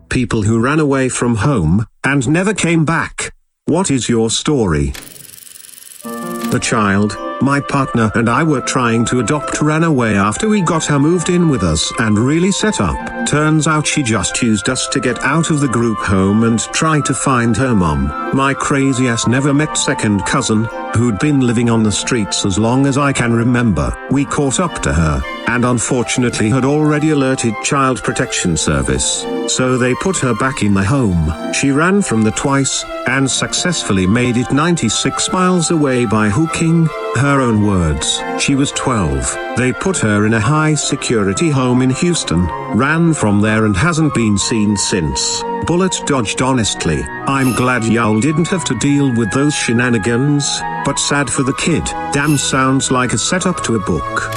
People who ran away from home, and never came back. What is your story? The child, my partner and I were trying to adopt, ran away after we got her moved in with us and really set up. Turns out she just used us to get out of the group home and try to find her mom. My crazy ass never met second cousin, who'd been living on the streets as long as I can remember. We caught up to her, and unfortunately had already alerted Child Protection Service, so they put her back in the home. She ran from the twice, and successfully made it 96 miles away by hooking. Her own words, she was 12. They put her in a high-security home in Houston, ran from there and hasn't been seen since. Bullet dodged honestly. I'm glad y'all didn't have to deal with those shenanigans, but sad for the kid. Damn, sounds like a setup to a book.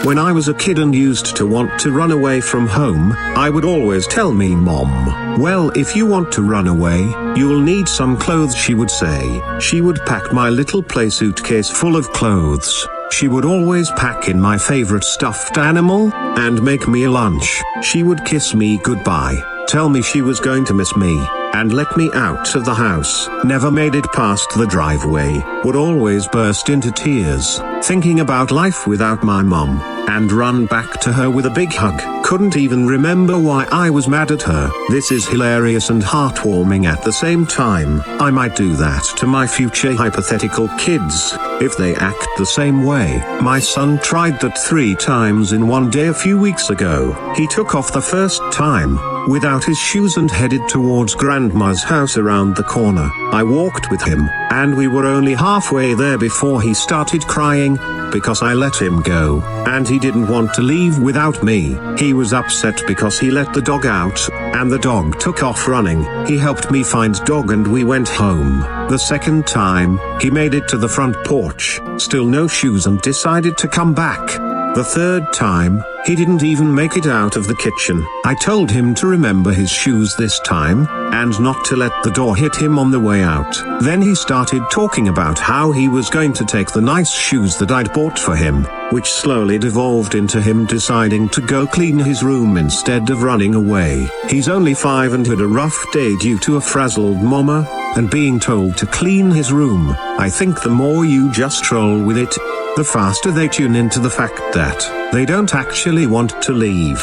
When I was a kid and used to want to run away from home, I would always tell me mom, well, if you want to run away, you'll need some clothes, she would say. She would pack my little play suitcase full of clothes. She would always pack in my favorite stuffed animal, and make me a lunch. She would kiss me goodbye, tell me she was going to miss me, and let me out of the house. Never made it past the driveway, would always burst into tears, thinking about life without my mom, and run back to her with a big hug. Couldn't even remember why I was mad at her. This is hilarious and heartwarming at the same time. I might do that to my future hypothetical kids, if they act the same way. My son tried that 3 times in one day a few weeks ago. He took off the first time, without his shoes, and headed towards Grandma's house around the corner. I walked with him, and we were only halfway there before he started crying, because I let him go, and he didn't want to leave without me. He was upset because he let the dog out, and the dog took off running. He helped me find dog and we went home. The second time, he made it to the front porch, still no shoes, and decided to come back. The third time, he didn't even make it out of the kitchen. I told him to remember his shoes this time, and not to let the door hit him on the way out. Then he started talking about how he was going to take the nice shoes that I'd bought for him, which slowly devolved into him deciding to go clean his room instead of running away. He's only 5 and had a rough day due to a frazzled mama, and being told to clean his room. I think the more you just roll with it, the faster they tune into the fact that they don't actually want to leave.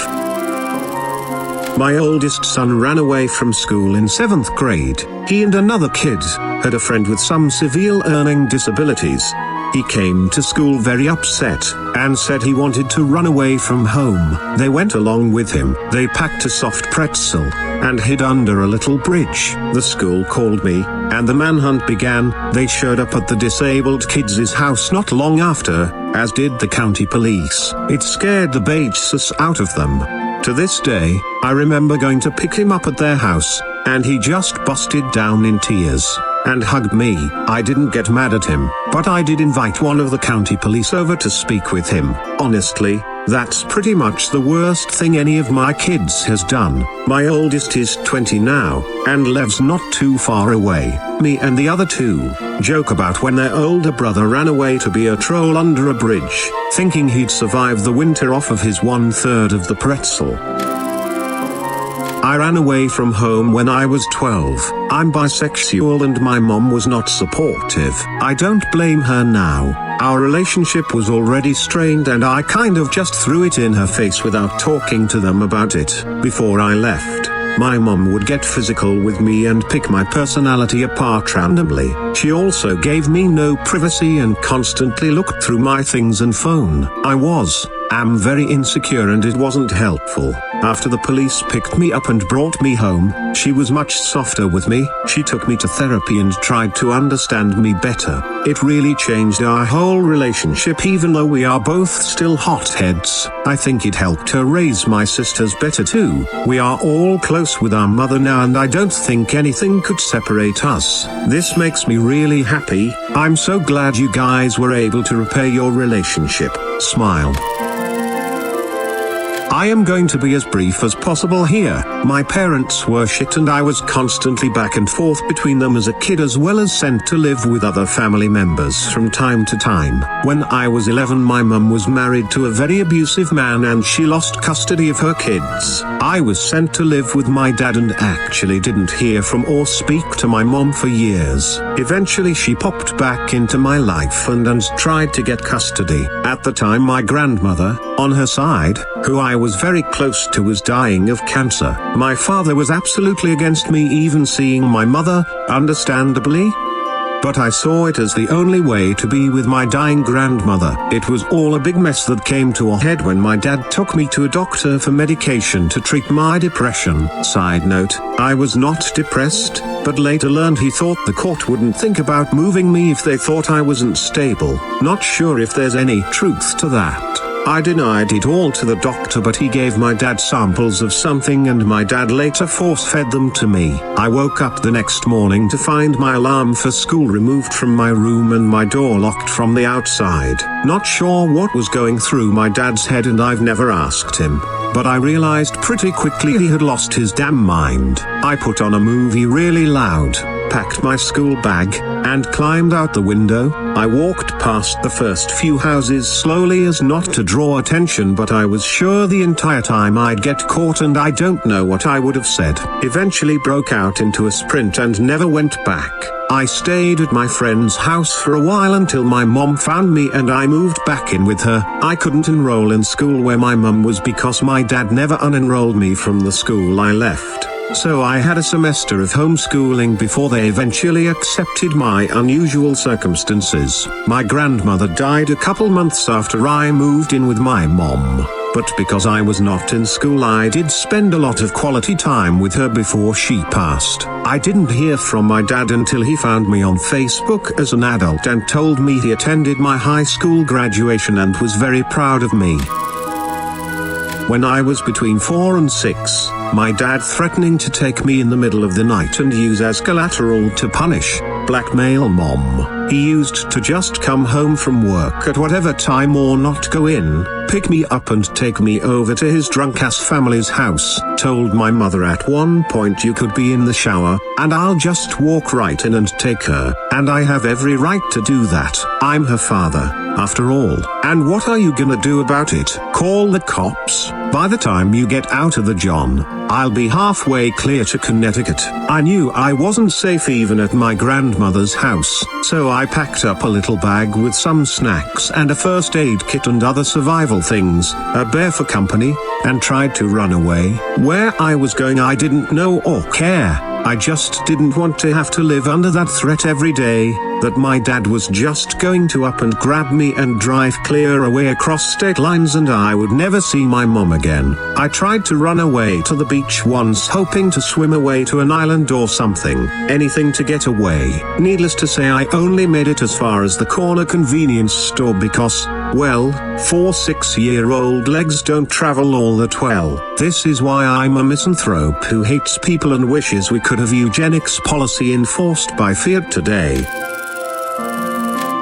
My oldest son ran away from school in 7th grade. He and another kid had a friend with some severe learning disabilities. He came to school very upset, and said he wanted to run away from home. They went along with him. They packed a soft pretzel, and hid under a little bridge. The school called me, and the manhunt began. They showed up at the disabled kids' house not long after, as did the county police. It scared the bejesus out of them. To this day, I remember going to pick him up at their house, and he just busted down in tears, and hugged me. I didn't get mad at him, but I did invite one of the county police over to speak with him. Honestly, that's pretty much the worst thing any of my kids has done. My oldest is 20 now, and lives not too far away. Me and the other 2 joke about when their older brother ran away to be a troll under a bridge, thinking he'd survive the winter off of his 1/3 of the pretzel. I ran away from home when I was 12. I'm bisexual and my mom was not supportive. I don't blame her now. Our relationship was already strained and I kind of just threw it in her face without talking to them about it. Before I left, my mom would get physical with me and pick my personality apart randomly. She also gave me no privacy and constantly looked through my things and phone. I'm very insecure and it wasn't helpful. After the police picked me up and brought me home, she was much softer with me. She took me to therapy and tried to understand me better. It really changed our whole relationship even though we are both still hotheads. I think it helped her raise my sisters better too. We are all close with our mother now and I don't think anything could separate us. This makes me really happy. I'm so glad you guys were able to repair your relationship. Smile. I am going to be as brief as possible here. My parents were shit and I was constantly back and forth between them as a kid, as well as sent to live with other family members from time to time. When I was 11, my mum was married to a very abusive man and she lost custody of her kids. I was sent to live with my dad and actually didn't hear from or speak to my mom for years. Eventually she popped back into my life and tried to get custody. At the time, my grandmother, on her side, who I was very close to, was dying of cancer. My father was absolutely against me even seeing my mother, understandably. But I saw it as the only way to be with my dying grandmother. It was all a big mess that came to a head when my dad took me to a doctor for medication to treat my depression. Side note, I was not depressed, but later learned he thought the court wouldn't think about moving me if they thought I wasn't stable. Not sure if there's any truth to that. I denied it all to the doctor, but he gave my dad samples of something and my dad later force-fed them to me. I woke up the next morning to find my alarm for school removed from my room and my door locked from the outside. Not sure what was going through my dad's head and I've never asked him. But I realized pretty quickly he had lost his damn mind. I put on a movie really loud, packed my school bag, and climbed out the window. I walked past the first few houses slowly as not to draw attention, but I was sure the entire time I'd get caught and I don't know what I would have said. Eventually broke out into a sprint and never went back. I stayed at my friend's house for a while until my mom found me and I moved back in with her. I couldn't enroll in school where my mom was because my dad never unenrolled me from the school I left. So I had a semester of homeschooling before they eventually accepted my unusual circumstances. My grandmother died a couple months after I moved in with my mom. But because I was not in school, I did spend a lot of quality time with her before she passed. I didn't hear from my dad until he found me on Facebook as an adult and told me he attended my high school graduation and was very proud of me. When I was between 4 and 6, my dad threatening to take me in the middle of the night and use as collateral to punish, blackmail mom. He used to just come home from work at whatever time or not go in, pick me up and take me over to his drunk-ass family's house. Told my mother at one point, you could be in the shower, and I'll just walk right in and take her, and I have every right to do that. I'm her father, after all. And what are you gonna do about it? Call the cops? By the time you get out of the John, I'll be halfway clear to Connecticut. I knew I wasn't safe even at my grandmother's house, so I packed up a little bag with some snacks and a first aid kit and other survival things, a bear for company, and tried to run away. Where I was going I didn't know or care. I just didn't want to have to live under that threat every day, that my dad was just going to up and grab me and drive clear away across state lines and I would never see my mom again. I tried to run away to the beach once, hoping to swim away to an island or something, anything to get away. Needless to say, I only made it as far as the corner convenience store because, well, 4-6-year-old legs don't travel all that well. This is why I'm a misanthrope who hates people and wishes we could have eugenics policy enforced by Fiat today.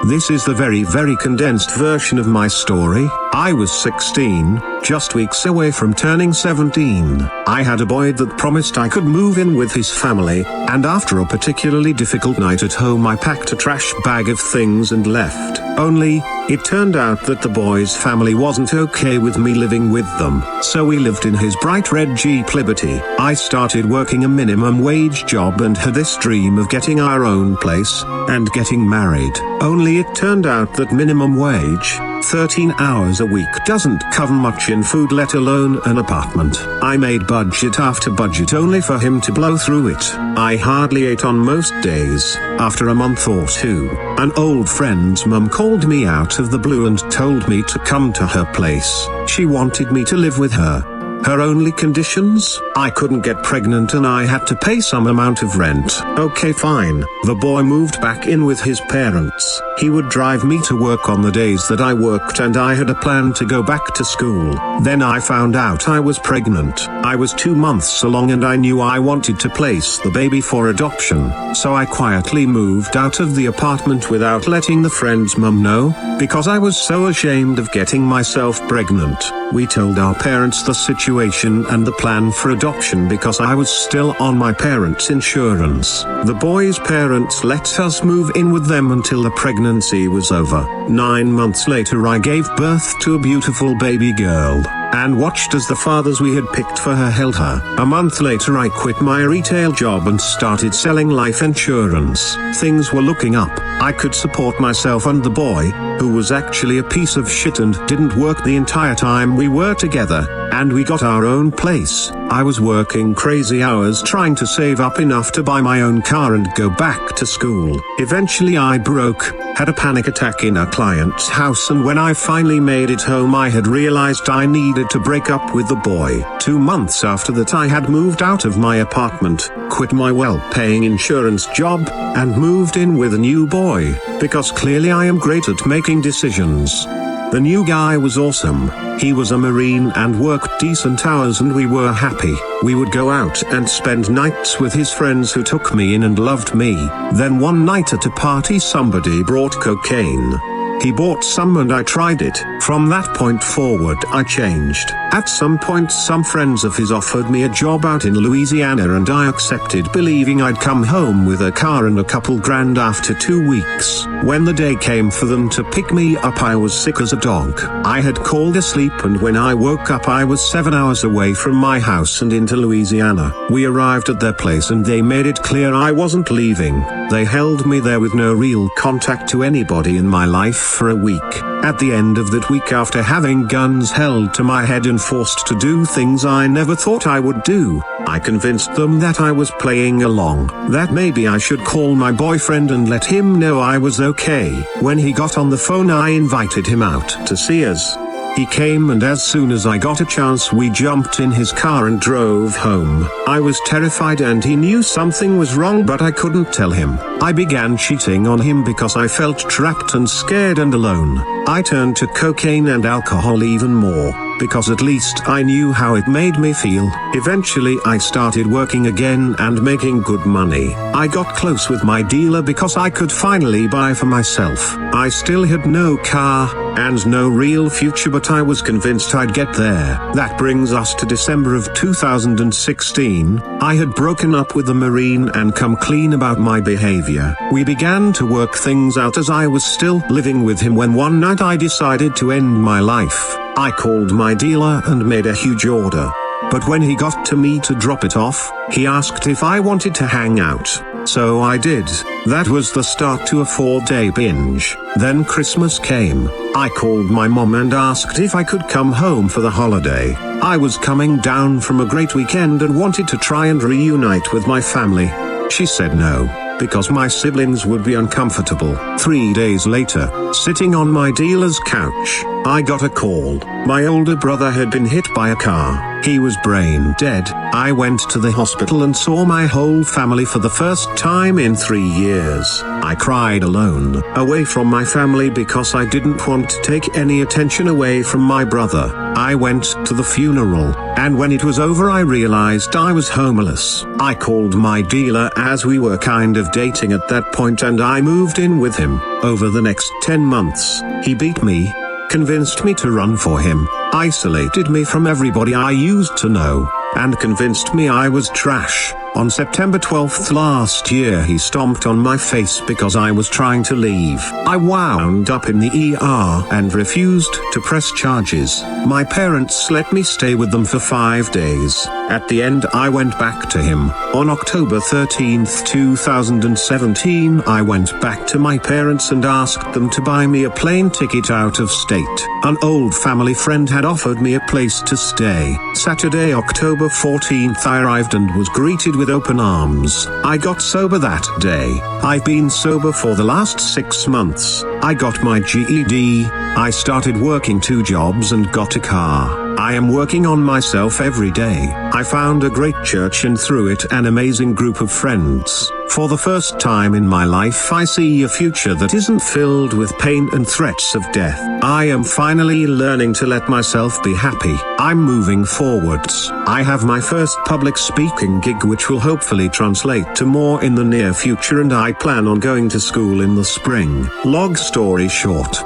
This is the very condensed version of my story. I was 16, just weeks away from turning 17. I had a boy that promised I could move in with his family, and after a particularly difficult night at home I packed a trash bag of things and left. Only, it turned out that the boy's family wasn't okay with me living with them, so we lived in his bright red Jeep Liberty. I started working a minimum wage job and had this dream of getting our own place, and getting married. Only it turned out that minimum wage, 13 hours a week, doesn't cover much in food, let alone an apartment. I made budget after budget only for him to blow through it. I hardly ate on most days. After a month or two, an old friend's mum called me out of the blue and told me to come to her place. She wanted me to live with her. Her only conditions? I couldn't get pregnant and I had to pay some amount of rent. Okay, fine. The boy moved back in with his parents. He would drive me to work on the days that I worked and I had a plan to go back to school. Then I found out I was pregnant. I was 2 months along and I knew I wanted to place the baby for adoption. So I quietly moved out of the apartment without letting the friend's mum know, because I was so ashamed of getting myself pregnant. We told our parents the situation and the plan for adoption because I was still on my parents' insurance. The boy's parents let us move in with them until the pregnancy was over. 9 months later I gave birth to a beautiful baby girl, and watched as the fathers we had picked for her held her. A month later I quit my retail job and started selling life insurance. Things were looking up. I could support myself and the boy, who was actually a piece of shit and didn't work the entire time we were together, and we got our own place. I was working crazy hours trying to save up enough to buy my own car and go back to school. Eventually I broke, had a panic attack in a client's house, and when I finally made it home I had realized I needed to break up with the boy. 2 months after that I had moved out of my apartment, quit my well-paying insurance job, and moved in with a new boy, because clearly I am great at making decisions. The new guy was awesome. He was a Marine and worked decent hours and we were happy. We would go out and spend nights with his friends who took me in and loved me. Then one night at a party somebody brought cocaine. He bought some and I tried it. From that point forward I changed. At some point some friends of his offered me a job out in Louisiana and I accepted, believing I'd come home with a car and a couple grand after 2 weeks. When the day came for them to pick me up I was sick as a dog. I had called asleep and when I woke up I was 7 hours away from my house and into Louisiana. We arrived at their place and they made it clear I wasn't leaving. They held me there with no real contact to anybody in my life for a week. At the end of that week, after having guns held to my head and forced to do things I never thought I would do, I convinced them that I was playing along, that maybe I should call my boyfriend and let him know I was okay. When he got on the phone I invited him out to see us. He came and as soon as I got a chance we jumped in his car and drove home. I was terrified and he knew something was wrong but I couldn't tell him. I began cheating on him because I felt trapped and scared and alone. I turned to cocaine and alcohol even more, because at least I knew how it made me feel. Eventually I started working again and making good money. I got close with my dealer because I could finally buy for myself. I still had no car and no real future, but I was convinced I'd get there. That brings us to December of 2016. I had broken up with the Marine and come clean about my behavior. We began to work things out as I was still living with him when one night I decided to end my life. I called my dealer and made a huge order. But when he got to me to drop it off, he asked if I wanted to hang out. So I did. That was the start to a 4-day binge. Then Christmas came. I called my mom and asked if I could come home for the holiday. I was coming down from a great weekend and wanted to try and reunite with my family. She said no, because my siblings would be uncomfortable. 3 days later, sitting on my dealer's couch, I got a call. My older brother had been hit by a car. He was brain dead. I went to the hospital and saw my whole family for the first time in 3 years. I cried alone, away from my family because I didn't want to take any attention away from my brother. I went to the funeral, and when it was over I realized I was homeless. I called my dealer as we were kind of dating at that point and I moved in with him. Over the next 10 months, he beat me, convinced me to run for him, isolated me from everybody I used to know, and convinced me I was trash. On September 12th last year he stomped on my face because I was trying to leave. I wound up in the ER and refused to press charges. My parents let me stay with them for 5 days. At the end I went back to him. On October 13th, 2017 I went back to my parents and asked them to buy me a plane ticket out of state. An old family friend had offered me a place to stay. Saturday, October 14th I arrived and was greeted with open arms. I got sober that day. I've been sober for the last 6 months. I got my GED. I started working 2 jobs and got a car. I am working on myself every day. I found a great church and through it an amazing group of friends. For the first time in my life I see a future that isn't filled with pain and threats of death. I am finally learning to let myself be happy. I'm moving forwards. I have my first public speaking gig which will hopefully translate to more in the near future, and I plan on going to school in the spring. Long story short,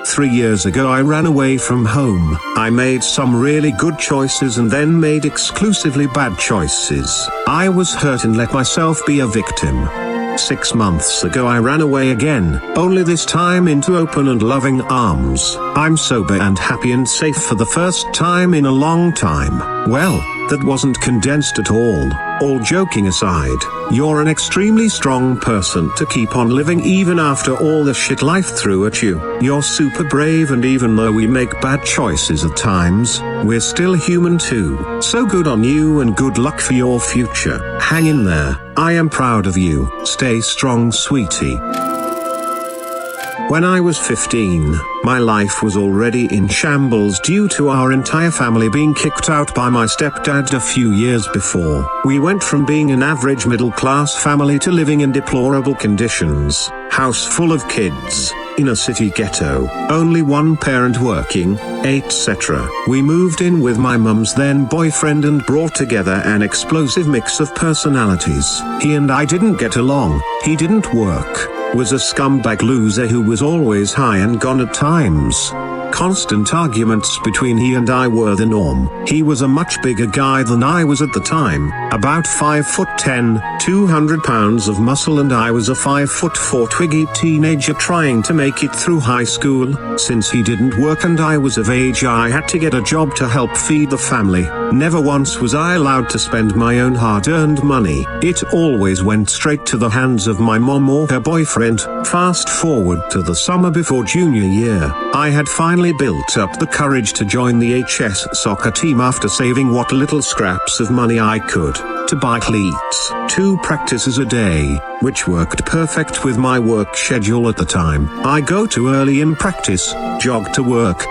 3 years ago I ran away from home. I made some really good choices and then made exclusively bad choices. I was hurt and let myself be a victim. 6 months ago I ran away again, only this time into open and loving arms. I'm sober and happy and safe for the first time in a long time. Well, that wasn't condensed at all. All joking aside, you're an extremely strong person to keep on living even after all the shit life threw at you. You're super brave, and even though we make bad choices at times, we're still human too. So good on you and good luck for your future. Hang in there. I am proud of you. Stay strong, sweetie. When I was 15, my life was already in shambles due to our entire family being kicked out by my stepdad a few years before. We went from being an average middle-class family to living in deplorable conditions, house full of kids, in a city ghetto, only one parent working, etc. We moved in with my mum's then boyfriend and brought together an explosive mix of personalities. He and I didn't get along, he didn't work, was a scumbag loser who was always high and gone at times. Constant arguments between he and I were the norm. He was a much bigger guy than I was at the time, about 5'10", 200 pounds of muscle, and I was a 5'4" twiggy teenager trying to make it through high school. Since he didn't work and I was of age, I had to get a job to help feed the family. Never once was I allowed to spend my own hard-earned money. It always went straight to the hands of my mom or her boyfriend. Fast forward to the summer before junior year, I had finally built up the courage to join the HS soccer team after saving what little scraps of money I could, to buy cleats. 2 practices a day, which worked perfect with my work schedule at the time. I go to early in practice, jog to work,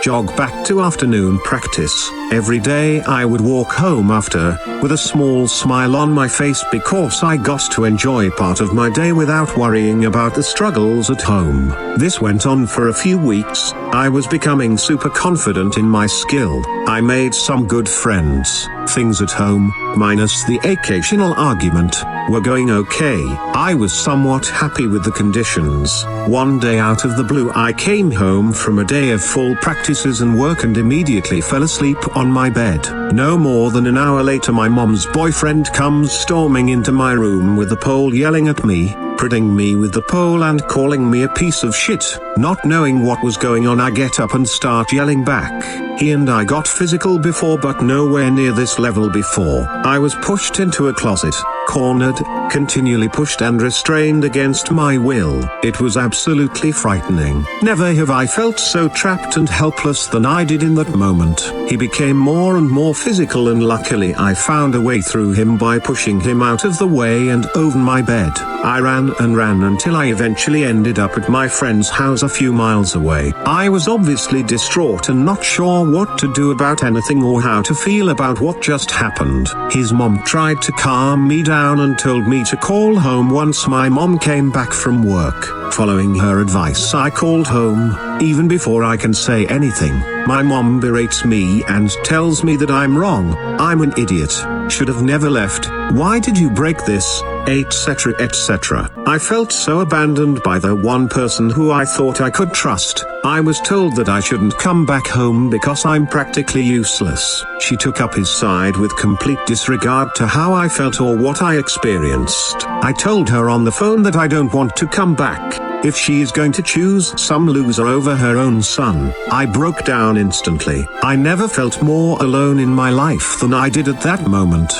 jog back to afternoon practice. Every day I would walk home after, with a small smile on my face because I got to enjoy part of my day without worrying about the struggles at home. This went on for a few weeks. I was becoming super confident in my skill. I made some good friends. Things at home, minus the occasional argument, were going okay. I was somewhat happy with the conditions. One day out of the blue I came home from a day of full practices and work and immediately fell asleep on my bed. No more than an hour later my mom's boyfriend comes storming into my room with the pole, yelling at me, prodding me with the pole and calling me a piece of shit. Not knowing what was going on, I get up and start yelling back. He and I got physical before, but nowhere near this level before. I was pushed into a closet, cornered, continually pushed and restrained against my will. It was absolutely frightening. Never have I felt so trapped and helpless than I did in that moment. He became more and more physical, and luckily I found a way through him by pushing him out of the way and over my bed. I ran and ran until I eventually ended up at my friend's house a few miles away. I was obviously distraught and not sure what to do about anything or how to feel about what just happened. His mom tried to calm me down and told me to call home once my mom came back from work. Following her advice, I called home. Even before I can say anything, my mom berates me and tells me that I'm wrong. I'm an idiot. Should have never left. Why did you break this? Etc. etc. I felt so abandoned by the one person who I thought I could trust. I was told that I shouldn't come back home because I'm practically useless. She took up his side with complete disregard to how I felt or what I experienced. I told her on the phone that I don't want to come back. If she is going to choose some loser over her own son. I broke down instantly. I never felt more alone in my life than I did at that moment.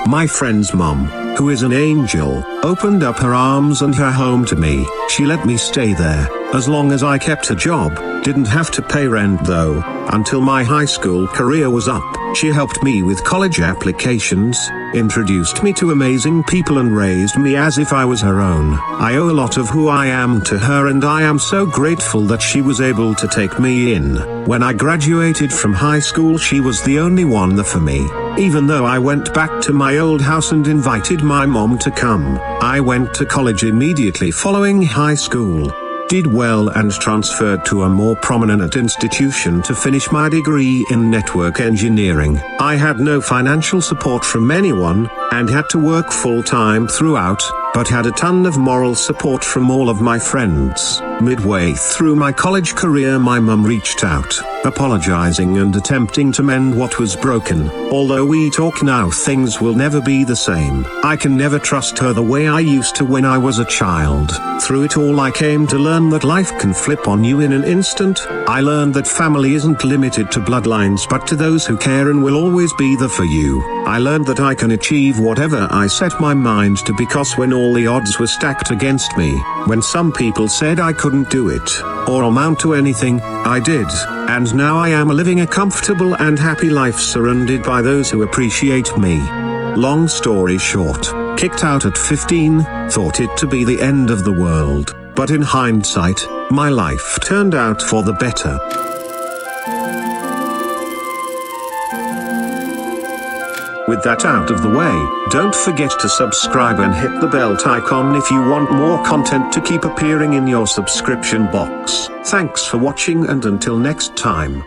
My friend's mom, who is an angel, opened up her arms and her home to me. She let me stay there, as long as I kept a job, Didn't have to pay rent though, until my high school career was up. She helped me with college applications, introduced me to amazing people and raised me as if I was her own. I owe a lot of who I am to her, and I am so grateful that she was able to take me in. When I graduated from high school, she was the only one there for me. Even though I went back to my old house and invited my mom to come, I went to college immediately following high school. Did well and transferred to a more prominent institution to finish my degree in network engineering. I had no financial support from anyone, and had to work full-time throughout, but had a ton of moral support from all of my friends. Midway through my college career, my mum reached out, apologizing and attempting to mend what was broken. Although we talk now, things will never be the same. I can never trust her the way I used to when I was a child. Through it all, I came to learn that life can flip on you in an instant. I learned that family isn't limited to bloodlines but to those who care and will always be there for you. I learned that I can achieve whatever I set my mind to, because when all the odds were stacked against me, when some people said I couldn't do it, or amount to anything, I did. And now I am living a comfortable and happy life surrounded by those who appreciate me. Long story short, kicked out at 15, thought it to be the end of the world, but in hindsight, my life turned out for the better. With that out of the way, don't forget to subscribe and hit the bell icon if you want more content to keep appearing in your subscription box. Thanks for watching, and until next time.